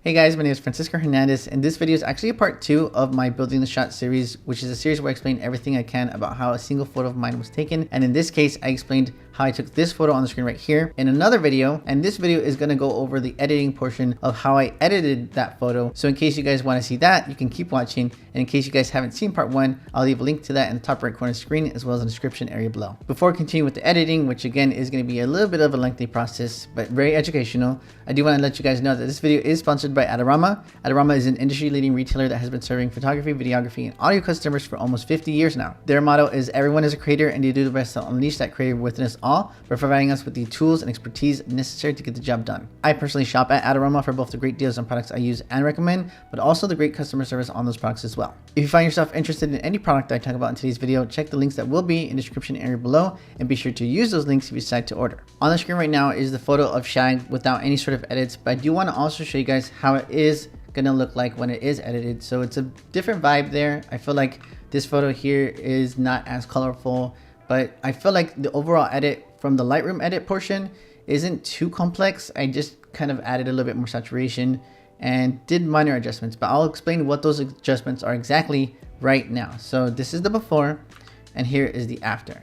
Hey guys, my name is Francisco Hernandez, and this video is actually a part 2 of my Building the Shot series, which is a series where I explain everything I can about how a single photo of mine was taken. And in this case, I explained how I took this photo on the screen right here in another video, and this video is going to go over the editing portion of how I edited that photo. So in case you guys want to see that, you can keep watching, and in case you guys haven't seen part 1, I'll leave a link to that in the top right corner of the screen as well as in the description area below. Before continuing with the editing, which again is going to be a little bit of a lengthy process but very educational, I do want to let you guys know that this video is sponsored by Adorama. Adorama is an industry-leading retailer that has been serving photography, videography, and audio customers for almost 50 years now. Their motto is everyone is a creator, and they do the best to unleash that creative within us all by providing us with the tools and expertise necessary to get the job done. I personally shop at Adorama for both the great deals on products I use and recommend, but also the great customer service on those products as well. If you find yourself interested in any product that I talk about in today's video, check the links that will be in the description area below, and be sure to use those links if you decide to order. On the screen right now is the photo of Shag without any sort of edits, but I do want to also show you guys how it is gonna look like when it is edited. So it's a different vibe there. I feel like this photo here is not as colorful, but I feel like the overall edit from the Lightroom edit portion isn't too complex. I just kind of added a little bit more saturation and did minor adjustments, but I'll explain what those adjustments are exactly right now. So this is the before and here is the after.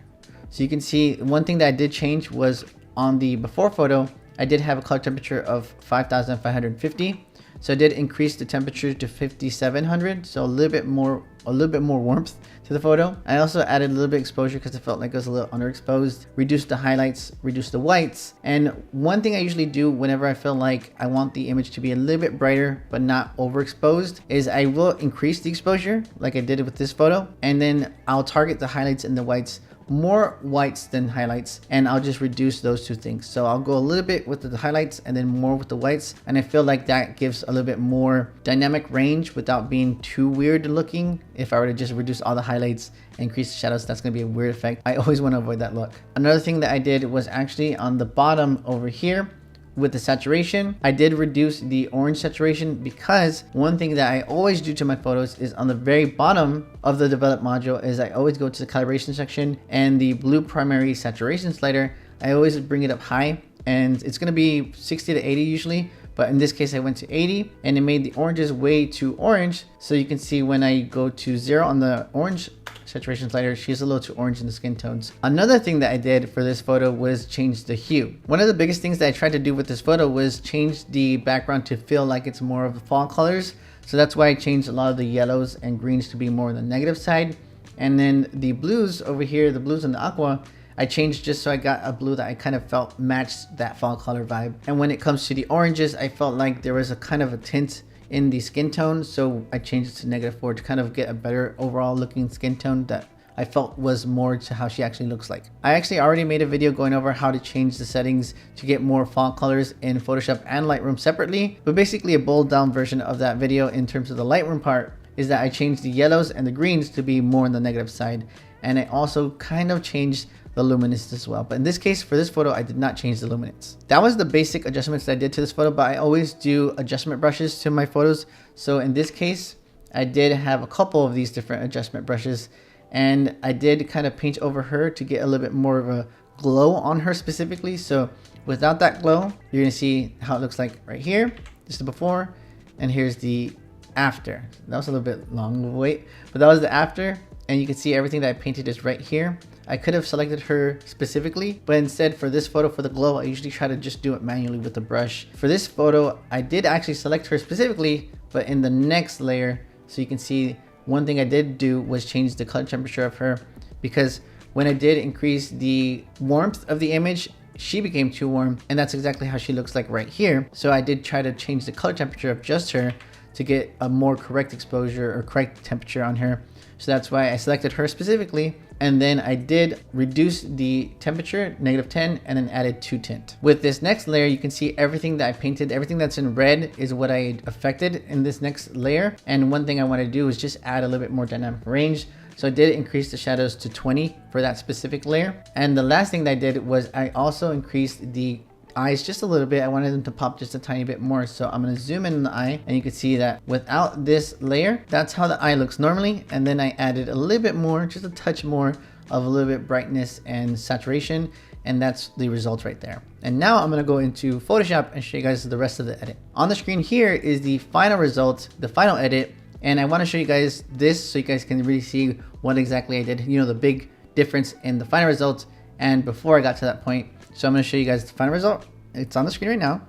So you can see one thing that I did change was on the before photo, I did have a color temperature of 5,550. So I did increase the temperature to 5,700, so a little bit more warmth to the photo. I also added a little bit of exposure because I felt like it was a little underexposed. Reduced the highlights, reduced the whites. And one thing I usually do whenever I feel like I want the image to be a little bit brighter but not overexposed is I will increase the exposure like I did with this photo, and then I'll target the highlights and the whites, more whites than highlights, and I'll just reduce those two things. So I'll go a little bit with the highlights and then more with the whites, and I feel like that gives a little bit more dynamic range without being too weird looking. If I were to just reduce all the highlights and increase the shadows, that's going to be a weird effect. I always want to avoid that look. Another thing that I did was actually on the bottom over here with the saturation, I did reduce the orange saturation, because one thing that I always do to my photos is on the very bottom of the develop module is I always go to the calibration section, and the blue primary saturation slider, I always bring it up high, and it's going to be 60 to 80 usually. But in this case, I went to 80 and it made the oranges way too orange. So you can see when I go to 0 on the orange saturation slider, she's a little too orange in the skin tones. Another thing that I did for this photo was change the hue. One of the biggest things that I tried to do with this photo was change the background to feel like it's more of the fall colors. So that's why I changed a lot of the yellows and greens to be more on the negative side. And then the blues over here, the blues and the aqua, I changed just so I got a blue that I kind of felt matched that fall color vibe. And when it comes to the oranges, I felt like there was a kind of a tint in the skin tone, so I changed it to -4 to kind of get a better overall looking skin tone that I felt was more to how she actually looks like. I actually already made a video going over how to change the settings to get more fall colors in Photoshop and Lightroom separately, but basically a boiled down version of that video in terms of the Lightroom part is that I changed the yellows and the greens to be more on the negative side, and I also kind of changed the luminance as well. But in this case, for this photo, I did not change the luminance. That was the basic adjustments that I did to this photo, but I always do adjustment brushes to my photos. So in this case, I did have a couple of these different adjustment brushes, and I did kind of paint over her to get a little bit more of a glow on her specifically. So without that glow, you're gonna see how it looks like right here. This is the before, and here's the after. That was a little bit long wait, but that was the after. And you can see everything that I painted is right here. I could have selected her specifically, but instead for this photo, for the glow, I usually try to just do it manually with the brush. For this photo, I did actually select her specifically, but in the next layer. So you can see one thing I did do was change the color temperature of her, because when I did increase the warmth of the image, she became too warm, and that's exactly how she looks like right here. So I did try to change the color temperature of just her to get a more correct exposure or correct temperature on her. So that's why I selected her specifically, and then I did reduce the temperature -10 and then added 2 tint. With this next layer, you can see everything that I painted, everything that's in red is what I affected in this next layer. And one thing I want to do is just add a little bit more dynamic range. So I did increase the shadows to 20 for that specific layer. And the last thing that I did was I also increased the eyes just a little bit. I wanted them to pop just a tiny bit more. So I'm going to zoom in on the eye, and you can see that without this layer, that's how the eye looks normally. And then I added a little bit more, just a touch more of a little bit brightness and saturation, and that's the result right there. And now I'm going to go into Photoshop and show you guys the rest of the edit. On the screen here is the final result, the final edit. And I want to show you guys this so you guys can really see what exactly I did. You know, the big difference in the final result and before I got to that point. So I'm going to show you guys the final result. It's on the screen right now.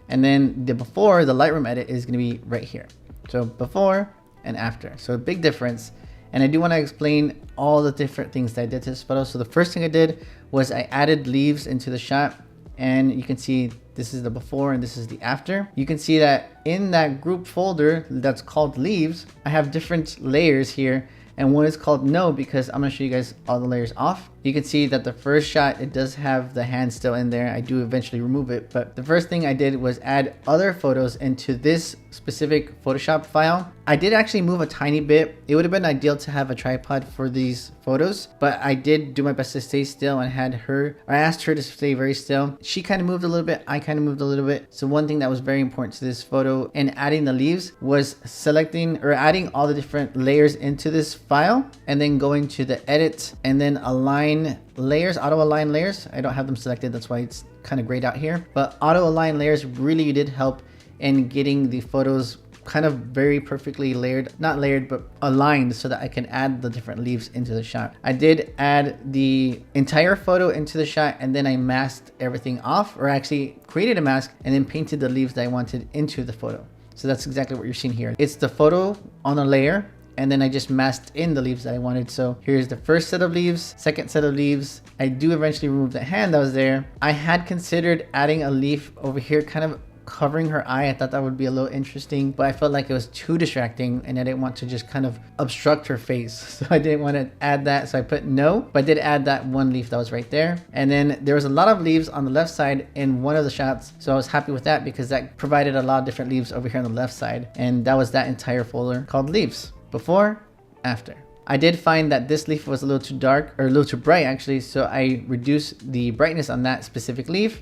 And then the before, the Lightroom edit is going to be right here. So before and after. So a big difference. And I do want to explain all the different things that I did to this photo. So the first thing I did was I added leaves into the shot. And you can see this is the before and this is the after. You can see that in that group folder that's called leaves, I have different layers here. And one is called no, because I'm going to show you guys all the layers off. You can see that the first shot, it does have the hand still in there. I do eventually remove it. But the first thing I did was add other photos into this specific Photoshop file. I did actually move a tiny bit. It would have been ideal to have a tripod for these photos, but I did do my best to stay still and I asked her to stay very still. She kind of moved a little bit. I kind of moved a little bit. So one thing that was very important to this photo and adding the leaves was selecting or adding all the different layers into this file and then going to the edit and then align layers, auto align layers. I don't have them selected. That's why it's kind of grayed out here, but auto align layers really did help in getting the photos kind of very perfectly layered, not layered, but aligned so that I can add the different leaves into the shot. I did add the entire photo into the shot and then I masked everything off, or actually created a mask and then painted the leaves that I wanted into the photo. So that's exactly what you're seeing here. It's the photo on a layer and then I just masked in the leaves that I wanted. So here's the first set of leaves, second set of leaves. I do eventually remove the hand that was there. I had considered adding a leaf over here, kind of covering her eye. I thought that would be a little interesting, but I felt like it was too distracting and I didn't want to just kind of obstruct her face. So I didn't want to add that. So I put no, but I did add that one leaf that was right there. And then there was a lot of leaves on the left side in one of the shots. So I was happy with that because that provided a lot of different leaves over here on the left side. And that was that entire folder called leaves. Before, after. I did find that this leaf was a little too dark, or a little too bright actually, so I reduced the brightness on that specific leaf.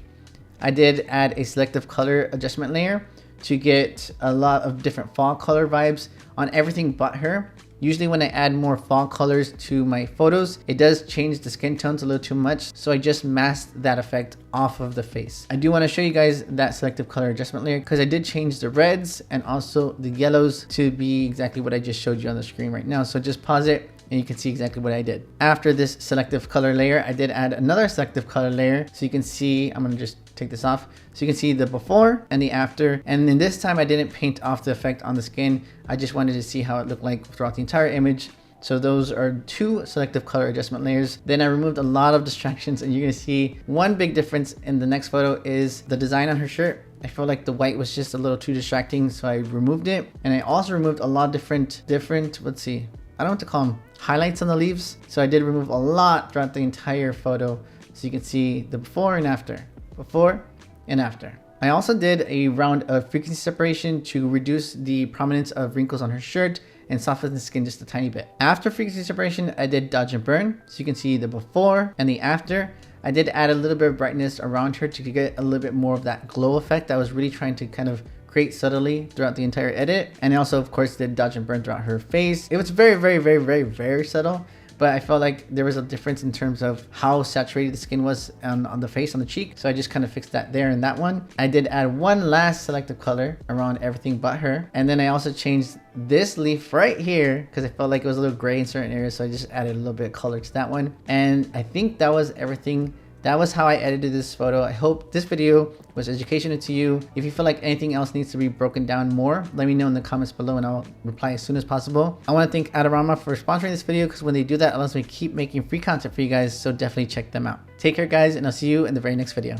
I did add a selective color adjustment layer to get a lot of different fall color vibes on everything but her. Usually when I add more fall colors to my photos, it does change the skin tones a little too much. So I just masked that effect off of the face. I do want to show you guys that selective color adjustment layer because I did change the reds and also the yellows to be exactly what I just showed you on the screen right now. So just pause it and you can see exactly what I did. After this selective color layer, I did add another selective color layer. So you can see, I'm going to just take this off. So you can see the before and the after. And then this time I didn't paint off the effect on the skin. I just wanted to see how it looked like throughout the entire image. So those are two selective color adjustment layers. Then I removed a lot of distractions and you're gonna see one big difference in the next photo is the design on her shirt. I felt like the white was just a little too distracting, so I removed it. And I also removed a lot of different, let's see, I don't know what to call them, highlights on the leaves. So I did remove a lot throughout the entire photo. So you can see the before and after. Before and after. I also did a round of frequency separation to reduce the prominence of wrinkles on her shirt and soften the skin just a tiny bit. After frequency separation, I did dodge and burn. So you can see the before and the after. I did add a little bit of brightness around her to get a little bit more of that glow effect I was really trying to kind of create subtly throughout the entire edit. And I also, of course, did dodge and burn throughout her face. It was very subtle. But I felt like there was a difference in terms of how saturated the skin was on the face, on the cheek. So I just kind of fixed that there in that one. I did add one last selective color around everything but her. And then I also changed this leaf right here because I felt like it was a little gray in certain areas. So I just added a little bit of color to that one. And I think that was everything. That was how I edited this photo. I hope this video was educational to you. If you feel like anything else needs to be broken down more, let me know in the comments below and I'll reply as soon as possible. I want to thank Adorama for sponsoring this video because when they do that, it allows me to keep making free content for you guys. So definitely check them out. Take care guys, and I'll see you in the very next video.